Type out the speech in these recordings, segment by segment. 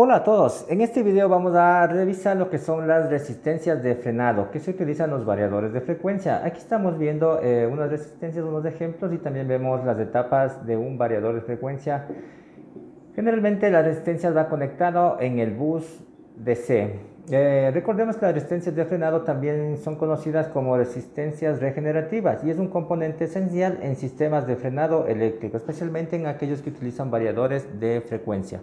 Hola a todos, en este video vamos a revisar lo que son las resistencias de frenado que se utilizan en los variadores de frecuencia. Aquí estamos viendo unas resistencias, unos ejemplos y también vemos las etapas de un variador de frecuencia. Generalmente la resistencia va conectado en el bus DC. Recordemos que las resistencias de frenado también son conocidas como resistencias regenerativas y es un componente esencial en sistemas de frenado eléctrico, especialmente en aquellos que utilizan variadores de frecuencia.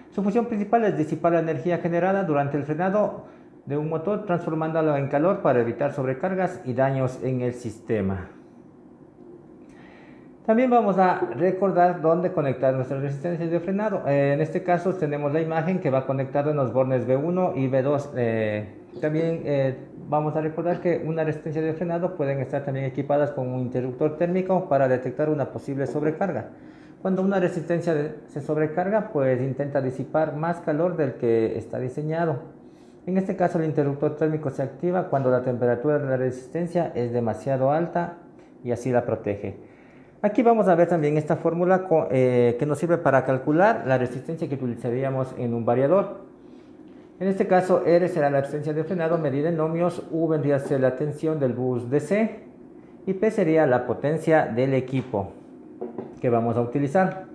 Su función principal es disipar la energía generada durante el frenado de un motor, transformándola en calor para evitar sobrecargas y daños en el sistema. También vamos a recordar dónde conectar nuestras resistencias de frenado. En este caso tenemos la imagen que va conectada en los bornes B1 y B2. También vamos a recordar que una resistencia de frenado pueden estar también equipadas con un interruptor térmico para detectar una posible sobrecarga. Cuando una resistencia se sobrecarga, pues intenta disipar más calor del que está diseñado. En este caso el interruptor térmico se activa cuando la temperatura de la resistencia es demasiado alta y así la protege. Aquí vamos a ver también esta fórmula que nos sirve para calcular la resistencia que utilizaríamos en un variador. En este caso, R será la resistencia de frenado medida en ohmios, U vendría a ser la tensión del bus DC y P sería la potencia del equipo que vamos a utilizar.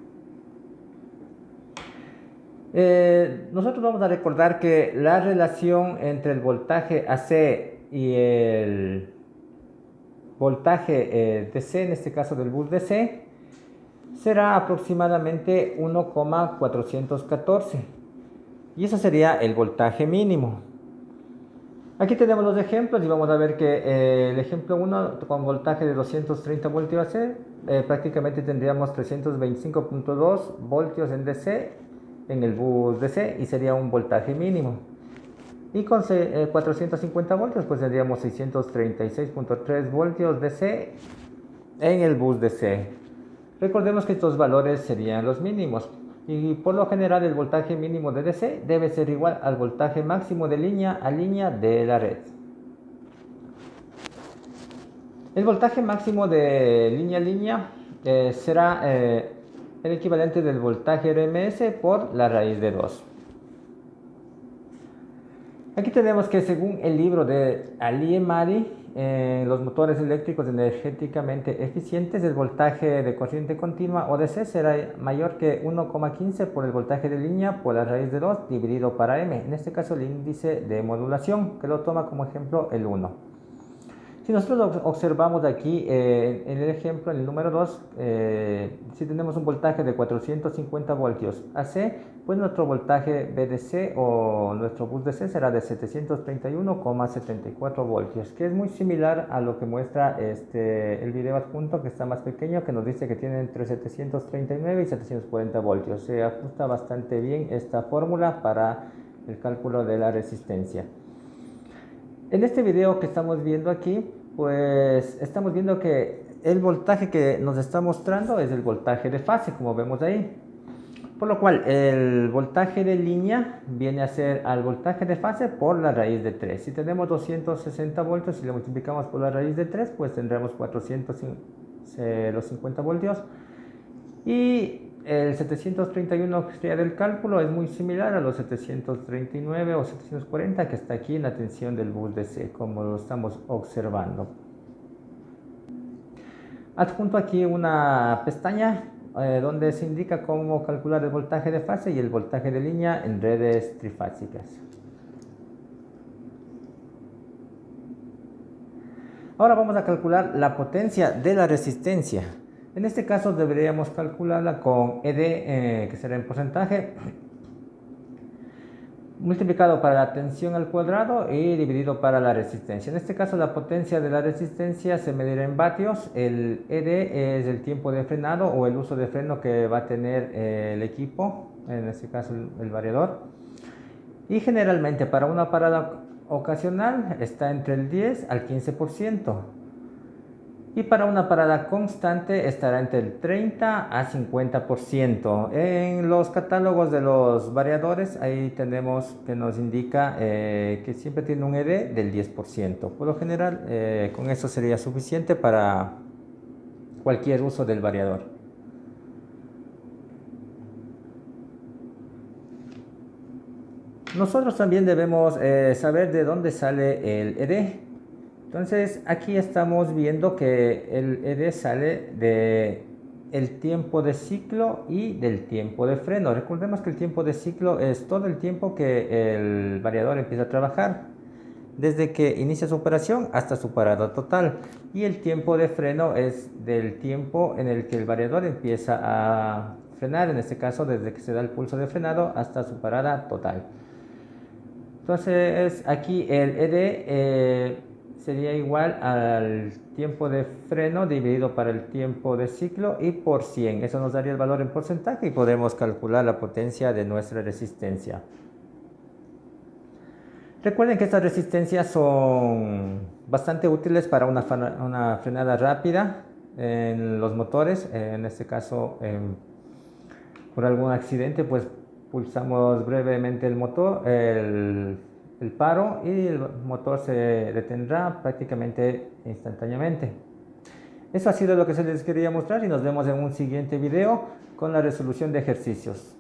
Nosotros vamos a recordar que la relación entre el voltaje AC y el voltaje DC, en este caso del bus DC, será aproximadamente 1,414 y eso sería el voltaje mínimo. Aquí tenemos los ejemplos y vamos a ver que el ejemplo 1 con voltaje de 230 voltios AC, prácticamente tendríamos 325.2 voltios en DC en el bus DC y sería un voltaje mínimo. Y con 450 voltios pues tendríamos 636.3 voltios DC en el bus DC. Recordemos que estos valores serían los mínimos y por lo general el voltaje mínimo de DC debe ser igual al voltaje máximo de línea a línea de la red. El voltaje máximo de línea a línea será el equivalente del voltaje RMS por la raíz de 2. Aquí tenemos que según el libro de Ali Emari, los motores eléctricos energéticamente eficientes, el voltaje de corriente continua o DC será mayor que 1,15 por el voltaje de línea por la raíz de 2 dividido para M. En este caso el índice de modulación, que lo toma como ejemplo el 1. Si nosotros observamos aquí en el ejemplo, en el número 2, si tenemos un voltaje de 450 voltios AC, pues nuestro voltaje BDC o nuestro bus DC será de 731,74 voltios, que es muy similar a lo que muestra el video adjunto, que está más pequeño, que nos dice que tiene entre 739 y 740 voltios. Se ajusta bastante bien esta fórmula para el cálculo de la resistencia. En este video que estamos viendo aquí, pues estamos viendo que el voltaje que nos está mostrando es el voltaje de fase, como vemos ahí. Por lo cual, el voltaje de línea viene a ser al voltaje de fase por la raíz de 3. Si tenemos 260 voltios y lo multiplicamos por la raíz de 3, pues tendremos 450 voltios. Y el 731 que sería del cálculo es muy similar a los 739 o 740 que está aquí en la tensión del bus DC, como lo estamos observando. Adjunto aquí una pestaña donde se indica cómo calcular el voltaje de fase y el voltaje de línea en redes trifásicas. Ahora vamos a calcular la potencia de la resistencia. En este caso deberíamos calcularla con ED, que será en porcentaje, multiplicado para la tensión al cuadrado y dividido para la resistencia. En este caso la potencia de la resistencia se medirá en vatios. El ED es el tiempo de frenado o el uso de freno que va a tener el equipo, en este caso el variador. Y generalmente para una parada ocasional está entre el 10 al 15%. Y para una parada constante estará entre el 30 a 50%. En los catálogos de los variadores, ahí tenemos que nos indica que siempre tiene un ED del 10%. Por lo general, con eso sería suficiente para cualquier uso del variador. Nosotros también debemos saber de dónde sale el ED. Entonces aquí estamos viendo que el ED sale de el tiempo de ciclo y del tiempo de freno. Recordemos que el tiempo de ciclo es todo el tiempo que el variador empieza a trabajar, desde que inicia su operación hasta su parada total. Y el tiempo de freno es del tiempo en el que el variador empieza a frenar, en este caso desde que se da el pulso de frenado hasta su parada total. Entonces aquí el ED sería igual al tiempo de freno dividido para el tiempo de ciclo y por 100. Eso nos daría el valor en porcentaje y podemos calcular la potencia de nuestra resistencia. Recuerden que estas resistencias son bastante útiles para una frenada rápida en los motores. En este caso, por algún accidente, pues pulsamos brevemente el motor, el paro, y el motor se detendrá prácticamente instantáneamente. Eso ha sido lo que se les quería mostrar y nos vemos en un siguiente video con la resolución de ejercicios.